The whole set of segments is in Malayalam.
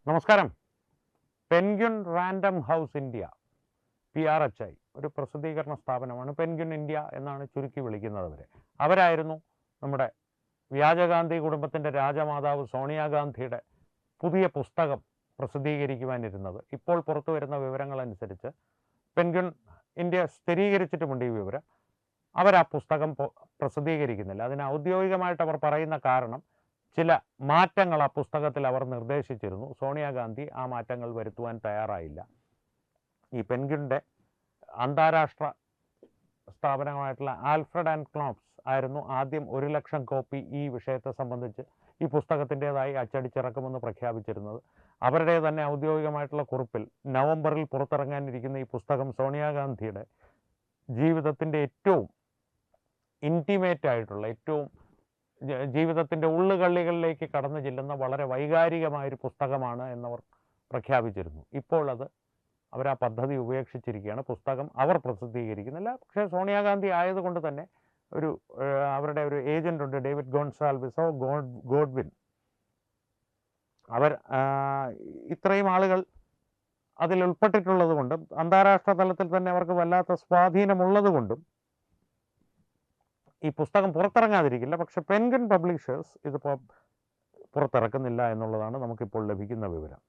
നമസ്കാരം. Penguin random house India PRHI ഒരു പ്രസിദ്ധീകരണ സ്ഥാപനമാണ്. പെൻഗ്വിൻ ഇന്ത്യ എന്നാണ് ചുരുക്കി വിളിക്കുന്നത് അവരായിരുന്നു നമ്മുടെ വ്യാജഗാന്ധി കുടുംബത്തിൻ്റെ രാജമാതാവ് സോണിയാഗാന്ധിയുടെ പുതിയ പുസ്തകം പ്രസിദ്ധീകരിക്കുവാനിരുന്നത്. ഇപ്പോൾ പുറത്തു വരുന്ന വിവരങ്ങളനുസരിച്ച് പെൻഗ്വിൻ ഇന്ത്യ സ്ഥിരീകരിച്ചിട്ടുമുണ്ട് ഈ വിവരം. അവർ ആ പുസ്തകം പ്രസിദ്ധീകരിക്കുന്നില്ല. അതിന് ഔദ്യോഗികമായിട്ട് അവർ പറയുന്ന കാരണം ചില മാറ്റങ്ങൾ ആ പുസ്തകത്തിൽ അവർ നിർദ്ദേശിച്ചിരുന്നു. സോണിയാഗാന്ധി ആ മാറ്റങ്ങൾ വരുത്തുവാൻ തയ്യാറായില്ല. ഈ പെൻഗ്വിൻ്റെ അന്താരാഷ്ട്ര സ്ഥാപനമായിട്ടുള്ള ആൽഫ്രഡ് ആൻഡ് ക്ലോപ്സ് ആയിരുന്നു ആദ്യം 1,00,000 കോപ്പി ഈ വിഷയത്തെ സംബന്ധിച്ച് ഈ പുസ്തകത്തിൻ്റെതായി അച്ചടിച്ചിറക്കുമെന്ന് പ്രഖ്യാപിച്ചിരുന്നത്. അവരുടെ തന്നെ ഔദ്യോഗികമായിട്ടുള്ള കുറിപ്പിൽ നവംബറിൽ പുറത്തിറങ്ങാനിരിക്കുന്ന ഈ പുസ്തകം സോണിയാഗാന്ധിയുടെ ജീവിതത്തിൻ്റെ ഏറ്റവും ഇൻറ്റിമേറ്റ് ആയിട്ടുള്ള, ഏറ്റവും ജീവിതത്തിൻ്റെ ഉള്ളുകള്ളികളിലേക്ക് കടന്നു ചെല്ലുന്ന വളരെ വൈകാരികമായൊരു പുസ്തകമാണ് എന്നവർ പ്രഖ്യാപിച്ചിരുന്നു. ഇപ്പോൾ അവർ ആ പദ്ധതി ഉപേക്ഷിച്ചിരിക്കുകയാണ്. പുസ്തകം അവർ പ്രസിദ്ധീകരിക്കുന്നില്ല. പക്ഷേ സോണിയാഗാന്ധി ആയതുകൊണ്ട് തന്നെ അവരുടെ ഒരു ഏജൻ്റ് ഉണ്ട്, ഡേവിഡ് ഗോൺസാൽവിസോ ഗോഡ്വിൻ. അവർ ഇത്രയും ആളുകൾ അതിൽ ഉൾപ്പെട്ടിട്ടുള്ളത് കൊണ്ടും അന്താരാഷ്ട്ര തലത്തിൽ തന്നെ അവർക്ക് വല്ലാത്ത സ്വാധീനമുള്ളത് കൊണ്ടും ഈ പുസ്തകം പുറത്തിറങ്ങാതിരിക്കില്ല. പക്ഷെ പെൻഗ്വിൻ പബ്ലിഷേഴ്സ് ഇതിപ്പോൾ പുറത്തിറക്കുന്നില്ല എന്നുള്ളതാണ് നമുക്കിപ്പോൾ ലഭിക്കുന്ന വിവരം.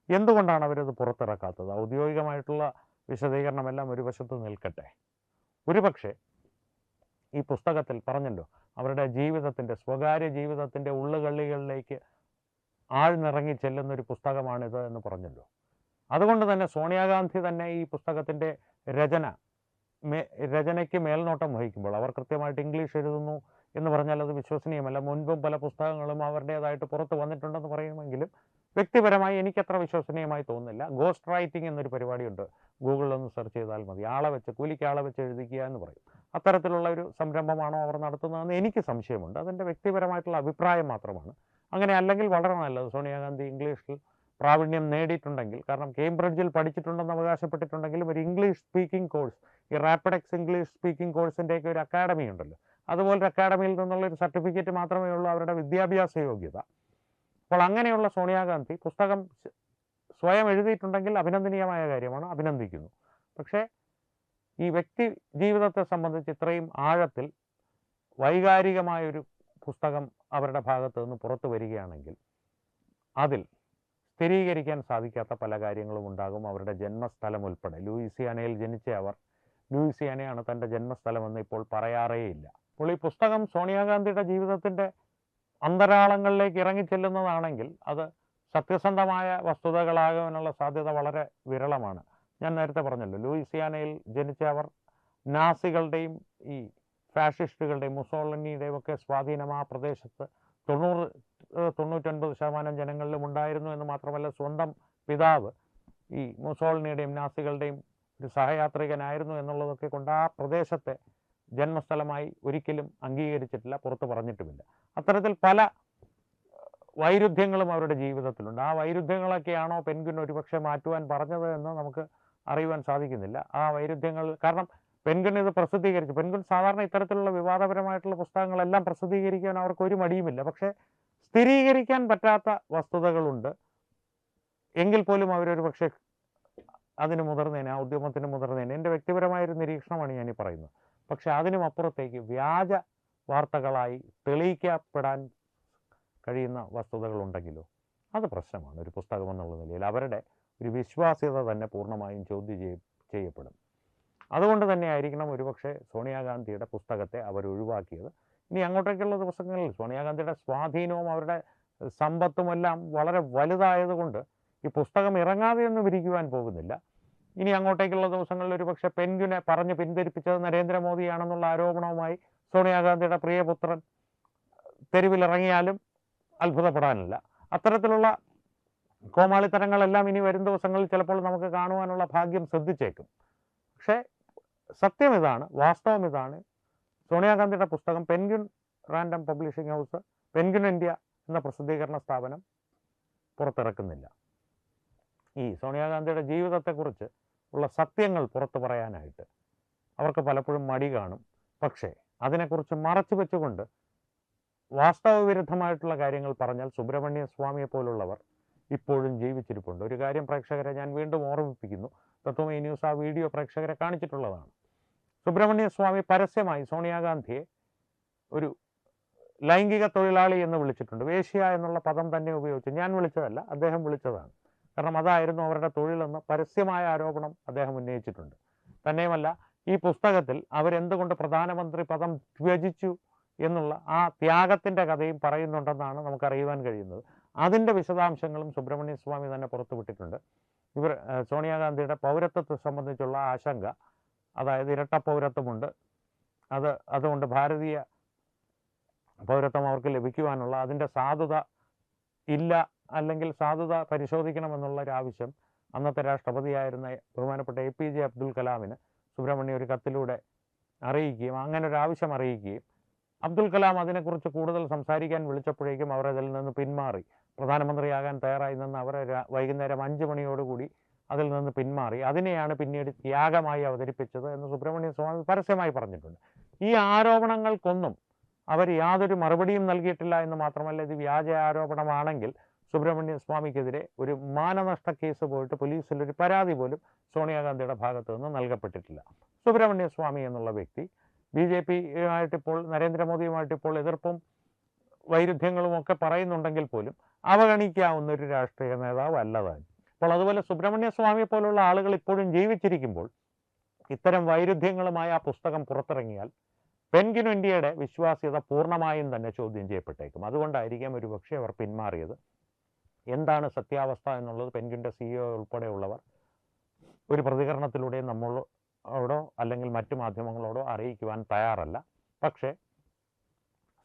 എന്തുകൊണ്ടാണ് അവരത് പുറത്തിറക്കാത്തത്? ഔദ്യോഗികമായിട്ടുള്ള വിശദീകരണമെല്ലാം ഒരു വശത്ത് നിൽക്കട്ടെ. ഒരുപക്ഷെ ഈ പുസ്തകത്തിൽ പറഞ്ഞല്ലോ, അവരുടെ ജീവിതത്തിൻ്റെ, സ്വകാര്യ ജീവിതത്തിൻ്റെ ഉള്ളുകള്ളികളിലേക്ക് ആഴ്ന്നിറങ്ങി ചെല്ലുന്നൊരു പുസ്തകമാണിത് എന്ന് പറഞ്ഞല്ലോ. അതുകൊണ്ട് തന്നെ സോണിയാഗാന്ധി തന്നെ ഈ പുസ്തകത്തിൻ്റെ രചനയ്ക്ക് മേൽനോട്ടം വഹിക്കുമ്പോൾ അവർ കൃത്യമായിട്ട് ഇംഗ്ലീഷ് എഴുതുന്നു എന്ന് പറഞ്ഞാൽ അത് വിശ്വസനീയമല്ല. മുൻപും പല പുസ്തകങ്ങളും അവരുടേതായിട്ട് പുറത്ത് വന്നിട്ടുണ്ടെന്ന് പറയുമെങ്കിലും വ്യക്തിപരമായി എനിക്കത്ര വിശ്വസനീയമായി തോന്നുന്നില്ല. ഗോസ്റ്റ് റൈറ്റിംഗ് എന്നൊരു പരിപാടിയുണ്ട്, ഗൂഗിളിലൊന്ന് സെർച്ച് ചെയ്താൽ മതി. കൂലിക്ക് ആളെ വെച്ച് എഴുതിക്കുക എന്ന് പറയും. അത്തരത്തിലുള്ള ഒരു സംരംഭമാണോ അവർ നടത്തുന്നതെന്ന് എനിക്ക് സംശയമുണ്ട്. അതെൻ്റെ വ്യക്തിപരമായിട്ടുള്ള അഭിപ്രായം മാത്രമാണ്. അങ്ങനെ അല്ലെങ്കിൽ വളരെ നല്ലത്. സോണിയാഗാന്ധി ഇംഗ്ലീഷിൽ പ്രാവീണ്യം നേടിയിട്ടുണ്ടെങ്കിൽ, കാരണം കേംബ്രിഡ്ജിൽ പഠിച്ചിട്ടുണ്ടെന്ന് അവകാശപ്പെട്ടിട്ടുണ്ടെങ്കിലും ഒരു ഇംഗ്ലീഷ് സ്പീക്കിംഗ് കോഴ്സ്, ഈ റാപ്പിഡെക്സ് ഇംഗ്ലീഷ് സ്പീക്കിംഗ് കോഴ്സിൻ്റെയൊക്കെ ഒരു അക്കാഡമി ഉണ്ടല്ലോ, അതുപോലൊരു അക്കാഡമിയിൽ നിന്നുള്ളൊരു സർട്ടിഫിക്കറ്റ് മാത്രമേ ഉള്ളൂ അവരുടെ വിദ്യാഭ്യാസ യോഗ്യത. അപ്പോൾ അങ്ങനെയുള്ള സോണിയാഗാന്ധി പുസ്തകം സ്വയം എഴുതിയിട്ടുണ്ടെങ്കിൽ അഭിനന്ദനീയമായ കാര്യമാണ്, അഭിനന്ദിക്കുന്നു. പക്ഷേ ഈ വ്യക്തി ജീവിതത്തെ സംബന്ധിച്ച് ഇത്രയും ആഴത്തിൽ വൈകാരികമായൊരു പുസ്തകം അവരുടെ ഭാഗത്ത് നിന്ന് പുറത്തു വരികയാണെങ്കിൽ അതിൽ സ്ഥിരീകരിക്കാൻ സാധിക്കാത്ത പല കാര്യങ്ങളും ഉണ്ടാകും. അവരുടെ ജന്മസ്ഥലം ഉൾപ്പെടെ, ലൂയിസിയാനയിൽ ജനിച്ച അവർ ലൂയിസിയാനയാണ് തൻ്റെ ജന്മസ്ഥലമെന്ന് ഇപ്പോൾ പറയാറേയില്ല. അപ്പോൾ ഈ പുസ്തകം സോണിയാഗാന്ധിയുടെ ജീവിതത്തിൻ്റെ അന്തരാളങ്ങളിലേക്ക് ഇറങ്ങിച്ചെല്ലുന്നതാണെങ്കിൽ അത് സത്യസന്ധമായ വസ്തുതകളാകാനുള്ള സാധ്യത വളരെ വിരളമാണ്. ഞാൻ നേരത്തെ പറഞ്ഞല്ലോ, ലൂയിസിയാനയിൽ ജനിച്ച അവർ നാസികളുടെയും ഈ ഫാഷിസ്റ്റുകളുടെയും മുസോളിനിയുടെയും ഒക്കെ സ്വാധീനം ആ പ്രദേശത്ത് 99% ജനങ്ങളിലും ഉണ്ടായിരുന്നു എന്ന് മാത്രമല്ല, സ്വന്തം പിതാവ് ഈ മുസോളിനിയുടെയും നാസികളുടെയും ഒരു സഹയാത്രികനായിരുന്നു എന്നുള്ളതൊക്കെ കൊണ്ട് ആ പ്രദേശത്തെ ജന്മസ്ഥലമായി ഒരിക്കലും അംഗീകരിച്ചിട്ടില്ല, പുറത്ത് പറഞ്ഞിട്ടുമില്ല. അത്തരത്തിൽ പല വൈരുദ്ധ്യങ്ങളും അവരുടെ ജീവിതത്തിലുണ്ട്. ആ വൈരുദ്ധ്യങ്ങളൊക്കെയാണോ പെൻഗ്വിൻ ഒരുപക്ഷെ മാറ്റുവാൻ പറഞ്ഞത് എന്ന് നമുക്ക് അറിയുവാൻ സാധിക്കുന്നില്ല. ആ വൈരുദ്ധ്യങ്ങൾ കാരണം പെൻഗ്വിൻ ഇത് പ്രസിദ്ധീകരിച്ചു. പെൻഗ്വിൻ സാധാരണ ഇത്തരത്തിലുള്ള വിവാദപരമായിട്ടുള്ള പുസ്തകങ്ങളെല്ലാം പ്രസിദ്ധീകരിക്കാൻ അവർക്ക് ഒരു മടിയുമില്ല. പക്ഷേ സ്ഥിരീകരിക്കാൻ പറ്റാത്ത വസ്തുതകളുണ്ട് എങ്കിൽ പോലും അവരൊരു പക്ഷേ അതിന് മുതിർന്നേനെ, ആ ഉദ്യമത്തിന് മുതിർന്നേനെ. എൻ്റെ വ്യക്തിപരമായൊരു നിരീക്ഷണമാണ് ഞാനീ പറയുന്നത്. പക്ഷെ അതിനും അപ്പുറത്തേക്ക് വ്യാജ വാർത്തകളായി തെളിയിക്കപ്പെടാൻ കഴിയുന്ന വസ്തുതകളുണ്ടെങ്കിലോ അത് പ്രശ്നമാണ്. ഒരു പുസ്തകം എന്നുള്ള നിലയിൽ അവരുടെ ഒരു വിശ്വാസ്യത തന്നെ പൂർണ്ണമായും ചോദ്യം ചെയ്യപ്പെടും. അതുകൊണ്ട് തന്നെ ആയിരിക്കണം ഒരുപക്ഷെ സോണിയാഗാന്ധിയുടെ പുസ്തകത്തെ അവർ ഒഴിവാക്കിയത്. ഇനി അങ്ങോട്ടേക്കുള്ള ദിവസങ്ങളിൽ സോണിയാഗാന്ധിയുടെ സ്വാധീനവും അവരുടെ സമ്പത്തുമെല്ലാം വളരെ വലുതായതുകൊണ്ട് ഈ പുസ്തകം ഇറങ്ങാതെയൊന്നും ഇരിക്കുവാൻ പോകുന്നില്ല. ഇനി അങ്ങോട്ടേക്കുള്ള ദിവസങ്ങളിൽ ഒരുപക്ഷെ പെൻഗ്വിനെ പറഞ്ഞ് പിന്തിരിപ്പിച്ചത് നരേന്ദ്രമോദിയാണെന്നുള്ള ആരോപണവുമായി സോണിയാഗാന്ധിയുടെ പ്രിയപുത്രൻ തെരുവിലിറങ്ങിയാലും അത്ഭുതപ്പെടാനില്ല. അത്തരത്തിലുള്ള കോമാളിത്തരങ്ങളെല്ലാം ഇനി വരും ദിവസങ്ങളിൽ ചിലപ്പോൾ നമുക്ക് കാണുവാനുള്ള ഭാഗ്യം സിദ്ധിച്ചേക്കും. പക്ഷേ സത്യം ഇതാണ്, വാസ്തവം ഇതാണ്. സോണിയാഗാന്ധിയുടെ പുസ്തകം penguin random publishing house, penguin India എന്ന പ്രസിദ്ധീകരണ സ്ഥാപനം പുറത്തിറക്കുന്നില്ല. ഈ സോണിയാഗാന്ധിയുടെ ജീവിതത്തെക്കുറിച്ച് ഉള്ള സത്യങ്ങൾ പുറത്തു പറയാനായിട്ട് അവർക്ക് പലപ്പോഴും മടി കാണും. പക്ഷേ അതിനെക്കുറിച്ച് മറച്ചു വെച്ചുകൊണ്ട് വാസ്തവ വിരുദ്ധമായിട്ടുള്ള കാര്യങ്ങൾ പറഞ്ഞാൽ സുബ്രഹ്മണ്യ സ്വാമിയെ പോലുള്ളവർ ഇപ്പോഴും ജീവിച്ചിരിപ്പുണ്ട്. ഒരു കാര്യം പ്രേക്ഷകരെ ഞാൻ വീണ്ടും ഓർമ്മിപ്പിക്കുന്നു. തത്വമയി ന്യൂസ് ആ വീഡിയോ പ്രേക്ഷകരെ കാണിച്ചിട്ടുള്ളതാണ്. സുബ്രഹ്മണ്യ സ്വാമി പരസ്യമായി സോണിയാഗാന്ധിയെ ഒരു ലൈംഗിക തൊഴിലാളി എന്ന് വിളിച്ചിട്ടുണ്ട്. വേശ്യ എന്നുള്ള പദം തന്നെ ഉപയോഗിച്ചു. ഞാൻ വിളിച്ചതല്ല, അദ്ദേഹം വിളിച്ചതാണ്. കാരണം അതായിരുന്നു അവരുടെ തൊഴിലെന്ന് പരസ്യമായ ആരോപണം അദ്ദേഹം ഉന്നയിച്ചിട്ടുണ്ട്. തന്നെയുമല്ല, ഈ പുസ്തകത്തിൽ അവരെന്തുകൊണ്ട് പ്രധാനമന്ത്രി പദം ത്യജിച്ചു എന്നുള്ള ആ ത്യാഗത്തിൻ്റെ കഥയും പറയുന്നുണ്ടെന്നാണ് നമുക്കറിയുവാൻ കഴിയുന്നത്. അതിൻ്റെ വിശദാംശങ്ങളും സുബ്രഹ്മണ്യ സ്വാമി തന്നെ പുറത്തുവിട്ടിട്ടുണ്ട്. സോണിയാഗാന്ധിയുടെ പൗരത്വത്തെ സംബന്ധിച്ചുള്ള ആശങ്ക, അതായത് ഇരട്ട പൗരത്വമുണ്ട്, അതുകൊണ്ട് ഭാരതീയ പൗരത്വം അവർക്ക് ലഭിക്കുവാനുള്ള അതിൻ്റെ സാധുത ഇല്ല, അല്ലെങ്കിൽ സാധുത പരിശോധിക്കണമെന്നുള്ള ഒരു ആവശ്യം അന്നത്തെ രാഷ്ട്രപതിയായിരുന്ന ബഹുമാനപ്പെട്ട APJ അബ്ദുൽ കലാമിന് സുബ്രഹ്മണ്യം ഒരു കത്തിലൂടെ അറിയിക്കുകയും അങ്ങനെ ഒരു ആവശ്യം അറിയിക്കുകയും അബ്ദുൽ കലാം അതിനെക്കുറിച്ച് കൂടുതൽ സംസാരിക്കാൻ വിളിച്ചപ്പോഴേക്കും അവർ അതിൽ നിന്ന് പിന്മാറി. പ്രധാനമന്ത്രിയാകാൻ തയ്യാറായി നിന്ന് അവർ വൈകുന്നേരം 5 മണിയോടുകൂടി അതിൽ നിന്ന് പിന്മാറി. അതിനെയാണ് പിന്നീട് ത്യാഗമായി അവതരിപ്പിച്ചത് എന്ന് സുബ്രഹ്മണ്യ സ്വാമി പരസ്യമായി പറഞ്ഞിട്ടുണ്ട്. ഈ ആരോപണങ്ങൾക്കൊന്നും അവർ യാതൊരു മറുപടിയും നൽകിയിട്ടില്ല എന്ന് മാത്രമല്ല, ഇത് വ്യാജ ആരോപണമാണെങ്കിൽ സുബ്രഹ്മണ്യ സ്വാമിക്കെതിരെ ഒരു മാനനഷ്ട കേസ് പോയിട്ട് പോലീസിൽ ഒരു പരാതി പോലും സോണിയാഗാന്ധിയുടെ ഭാഗത്തു നിന്ന് നൽകപ്പെട്ടിട്ടില്ല. സുബ്രഹ്മണ്യ സ്വാമി എന്നുള്ള വ്യക്തി BJP-യുമായിട്ടിപ്പോൾ നരേന്ദ്രമോദിയുമായിട്ടിപ്പോൾ എതിർപ്പും വൈരുദ്ധ്യങ്ങളും ഒക്കെ പറയുന്നുണ്ടെങ്കിൽ പോലും അവഗണിക്കാവുന്ന ഒരു രാഷ്ട്രീയ നേതാവ് അല്ലതാണ്. അപ്പോൾ അതുപോലെ സുബ്രഹ്മണ്യ സ്വാമിയെ പോലുള്ള ആളുകൾ ഇപ്പോഴും ജീവിച്ചിരിക്കുമ്പോൾ ഇത്തരം വൈരുദ്ധ്യങ്ങളുമായി ആ പുസ്തകം പുറത്തിറങ്ങിയാൽ പെൻഗ്വിൻ ഇന്ത്യയുടെ വിശ്വാസ്യത പൂർണ്ണമായും തന്നെ ചോദ്യം ചെയ്യപ്പെട്ടേക്കും. അതുകൊണ്ടായിരിക്കാം ഒരുപക്ഷെ അവർ പിന്മാറിയത്. എന്താണ് സത്യാവസ്ഥ എന്നുള്ളത് പെൻഗ്വിൻ്റെ CEO ഉൾപ്പെടെയുള്ളവർ ഒരു പ്രതികരണത്തിലൂടെ നമ്മളോടോ അല്ലെങ്കിൽ മറ്റു മാധ്യമങ്ങളോടോ അറിയിക്കുവാൻ തയ്യാറല്ല. പക്ഷേ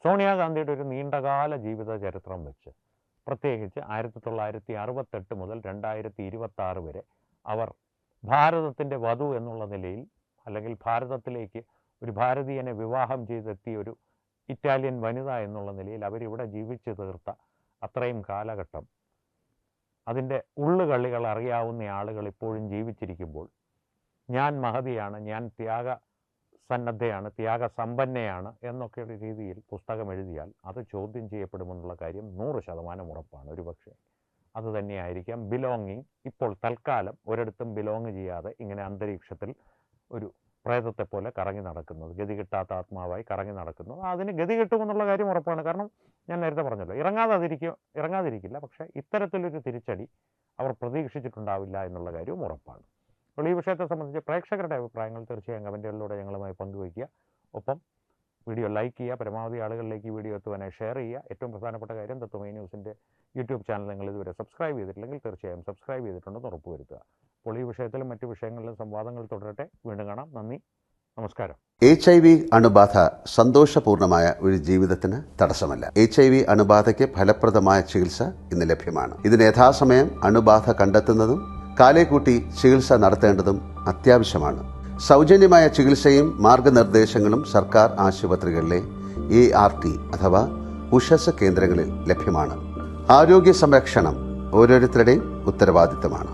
സോണിയാഗാന്ധിയുടെ ഒരു നീണ്ടകാല ജീവിത ചരിത്രം വെച്ച്, പ്രത്യേകിച്ച് 1968 മുതൽ 2026 വരെ അവർ ഭാരതത്തിൻ്റെ വധു എന്നുള്ള നിലയിൽ, അല്ലെങ്കിൽ ഭാരതത്തിലേക്ക് ഒരു ഭാരതീയനെ വിവാഹം ചെയ്തെത്തിയ ഒരു ഇറ്റാലിയൻ വനിത എന്നുള്ള നിലയിൽ അവരിവിടെ ജീവിച്ചു തീർത്ത അത്രയും കാലഘട്ടം, അതിൻ്റെ ഉള്ളുകളികൾ അറിയാവുന്ന ആളുകൾ ഇപ്പോഴും ജീവിച്ചിരിക്കുമ്പോൾ ഞാൻ മഹതിയാണ്, ഞാൻ ത്യാഗസന്നദ്ധയാണ്, ത്യാഗസമ്പന്നയാണ് എന്നൊക്കെ ഒരു രീതിയിൽ പുസ്തകം എഴുതിയാൽ അത് ചോദ്യം ചെയ്യപ്പെടുമെന്നുള്ള കാര്യം 100% ഉറപ്പാണ്. ഒരുപക്ഷെ അതുതന്നെയായിരിക്കാം ബിലോങ്ങിങ്. ഇപ്പോൾ തൽക്കാലം ഒരിടത്തും ബിലോങ് ചെയ്യാതെ ഇങ്ങനെ അന്തരീക്ഷത്തിൽ ഒരു പ്രേതത്തെ പോലെ കറങ്ങി നടക്കുന്നത്, ഗതി കിട്ടാത്ത ആത്മാവായി കറങ്ങി നടക്കുന്നത്, അതിന് ഗതി കിട്ടുമെന്നുള്ള കാര്യം ഉറപ്പാണ്. കാരണം ഞാൻ നേരത്തെ പറഞ്ഞല്ലോ, ഇറങ്ങാതിരിക്കില്ല. പക്ഷേ ഇത്തരത്തിലൊരു തിരിച്ചടി അവർ പ്രതീക്ഷിച്ചിട്ടുണ്ടാവില്ല എന്നുള്ള കാര്യവും ഉറപ്പാണ്. അപ്പോൾ ഈ വിഷയത്തെ സംബന്ധിച്ച് പ്രേക്ഷകരുടെ അഭിപ്രായങ്ങൾ തീർച്ചയായും കമൻറ്റുകളിലൂടെ ഞങ്ങളുമായി പങ്കുവയ്ക്കുക. ഒപ്പം വീഡിയോ ലൈക്ക് ചെയ്യുക, പരമാവധി ആളുകളിലേക്ക് ഈ വീഡിയോ എത്തുവാനായി ഷെയർ ചെയ്യുക. ഏറ്റവും പ്രധാനപ്പെട്ട കാര്യം, തത്വമയി ന്യൂസിൻ്റെ യൂട്യൂബ് ചാനൽ നിങ്ങൾ ഇതുവരെ സബ്സ്ക്രൈബ് ചെയ്തിട്ടില്ലെങ്കിൽ തീർച്ചയായും സബ്സ്ക്രൈബ് ചെയ്തിട്ടുണ്ടെന്ന് ഉറപ്പുവരുത്തുക. അപ്പോൾ ഈ വിഷയത്തിലും മറ്റു വിഷയങ്ങളിലും സംവാദങ്ങൾ തുടരട്ടെ. വീണ്ടും കാണാം. നന്ദി, നമസ്കാരം. HIV അണുബാധ സന്തോഷപൂർണമായ ഒരു ജീവിതത്തിന് തടസ്സമല്ല. HIV അണുബാധയ്ക്ക് ഫലപ്രദമായ ചികിത്സ ഇന്ന് ലഭ്യമാണ്. ഇതിന് യഥാസമയം അണുബാധ കണ്ടെത്തുന്നതും കാലേക്കൂട്ടി ചികിത്സ നടത്തേണ്ടതും അത്യാവശ്യമാണ്. സൗജന്യമായ ചികിത്സയും മാർഗനിർദ്ദേശങ്ങളും സർക്കാർ ആശുപത്രികളിലെ ART അഥവാ ഉഷസ് കേന്ദ്രങ്ങളിൽ ലഭ്യമാണ്. ആരോഗ്യ സംരക്ഷണം ഓരോരുത്തരുടെയും ഉത്തരവാദിത്തമാണ്.